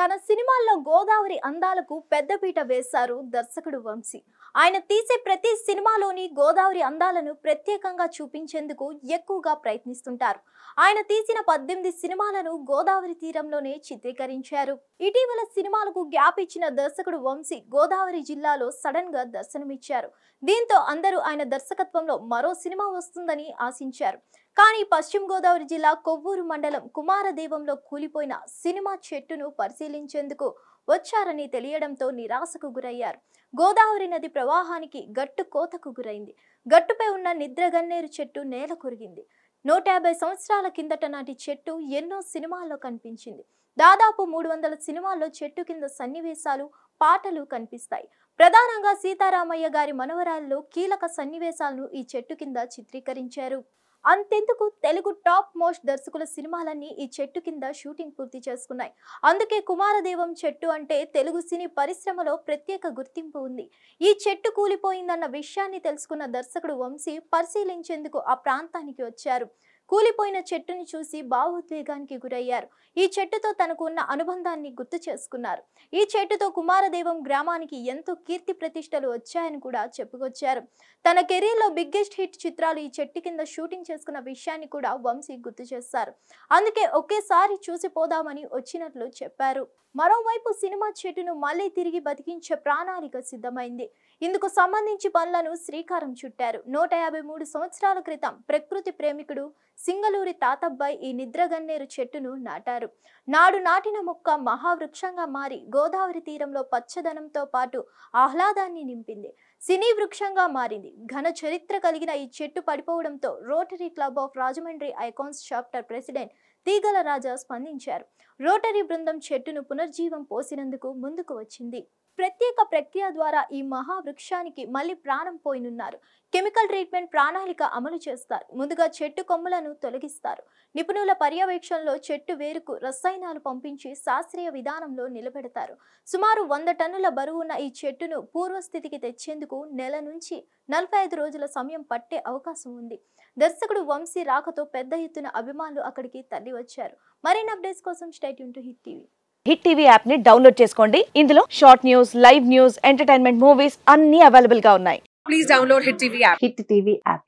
తన సినిమాల్లో గోదావరి అందాలకు పెద్దపీట వేశారు దర్శకుడు వంశీ. ఆయన తీసే ప్రతి సినిమాలోని గోదావరి అందాలను ప్రత్యేకంగా చూపించేందుకు ఎక్కువగా ప్రయత్నిస్తుంటారు. ఆయన తీసిన 18 సినిమాలను గోదావరి తీరంలోనే చిత్రీకరించారు. ఇటీవల సినిమాలకు గ్యాప్ ఇచ్చిన దర్శకుడు వంశీ గోదావరి జిల్లాలో సడన్ గా దర్శనమిచ్చారు. దీంతో అందరూ ఆయన దర్శకత్వంలో మరో సినిమా వస్తుందని ఆశించారు. కానీ పశ్చిమ గోదావరి జిల్లా కొవ్వూరు మండలం కుమారదేవంలో కూలిపోయిన సినిమా చెట్టును పరిశీలించేందుకు వచ్చారని తెలియడంతో నిరాశకు గురయ్యారు. గోదావరి నది ప్రవాహానికి గట్టు కోతకు గురైంది. గట్టుపై ఉన్న నిద్రగన్నేరు చెట్టు నేల కొరిగింది. 150 సంవత్సరాల కిందట నాటి చెట్టు ఎన్నో సినిమాల్లో కనిపించింది. దాదాపు 300 సినిమాల్లో చెట్టు కింద సన్నివేశాలు, పాటలు కనిపిస్తాయి. ప్రధానంగా సీతారామయ్య గారి మనవరాల్లో కీలక సన్నివేశాలను ఈ చెట్టు కింద చిత్రీకరించారు. అంతెందుకు తెలుగు టాప్ మోస్ట్ దర్శకుల సినిమాలన్నీ ఈ చెట్టు కింద షూటింగ్ పూర్తి చేసుకున్నాయి. అందుకే కుమారదేవం చెట్టు అంటే తెలుగు సినీ పరిశ్రమలో ప్రత్యేక గుర్తింపు ఉంది. ఈ చెట్టు కూలిపోయిందన్న విషయాన్ని తెలుసుకున్న దర్శకుడు వంశీ పరిశీలించేందుకు ఆ ప్రాంతానికి వచ్చారు. కూలిపోయిన చెట్టుని చూసి భావోద్వేగానికి గురయ్యారు. ఈ చెట్టుతో తనకు ఉన్న అనుబంధాన్ని గుర్తు చేసుకున్నారు. ఈ చెట్టుతో కుమారదేవం గ్రామానికి ఎంతో కీర్తి ప్రతిష్టలు వచ్చాయని కూడా చెప్పుకొచ్చారు. తన కెరీర్లో బిగ్గెస్ట్ హిట్ చిత్రాలు ఈ చెట్టు కింద షూటింగ్ చేసుకున్న విషయాన్ని కూడా వంశీ గుర్తు చేశారు. అందుకే ఒకేసారి చూసిపోదామని వచ్చినట్లు చెప్పారు. మరోవైపు సినిమా చెట్టును మళ్లీ తిరిగి బతికించే ప్రణాళిక సిద్ధమైంది. ఇందుకు సంబంధించి పనులను శ్రీకారం చుట్టారు. 153 సంవత్సరాల క్రితం ప్రకృతి ప్రేమికుడు సింగళూరి తాతబ్బాయి ఈ నిద్రగన్నేరు చెట్టును నాటారు. నాడు నాటిన మొక్క మహావృక్షంగా మారి గోదావరి తీరంలో పచ్చదనంతో పాటు ఆహ్లాదాన్ని నింపింది. సినీ వృక్షంగా మారింది. ఘన చరిత్ర కలిగిన ఈ చెట్టు పడిపోవడంతో Rotary club of Rajahmundry icons chapter president Teegala Raja స్పందించారు. రోటరీ బృందం చెట్టును పునర్జీవం పోసినందుకు ముందుకు వచ్చింది. ప్రత్యేక ప్రక్రియ ద్వారా ఈ మహావృక్షానికి మళ్లీ ప్రాణం పోయనున్నారు. కెమికల్ ట్రీట్మెంట్ ప్రణాళిక అమలు చేస్తారు. ముందుగా చెట్టు కొమ్మలను తొలగిస్తారు. నిపుణుల పర్యవేక్షణలో చెట్టు వేరుకు రసాయనాలు పంపించి శాస్త్రీయ విధానంలో నిలబెడతారు. సుమారు 100 టన్నుల బరువున్న ఈ చెట్టును పూర్వస్థితికి తెచ్చేందుకు నెల నుంచి 45 రోజుల సమయం పట్టే అవకాశం ఉంది. దర్శకుడు వంశీ రాకతో పెద్ద ఎత్తున అభిమానులు అక్కడికి తరలి వచ్చారు. మరిన్ని అప్డేట్స్ కోసం stay tune to hit TV. Hit TV app ని డౌన్లోడ్ చేసుకోండి. ఇందులో short news, live news, entertainment movies అన్ని అవైలబుల్ గా ఉన్నాయి. Please download hit TV app.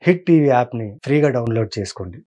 Hit TV app ని ఫ్రీగా డౌన్లోడ్ చేసుకోండి.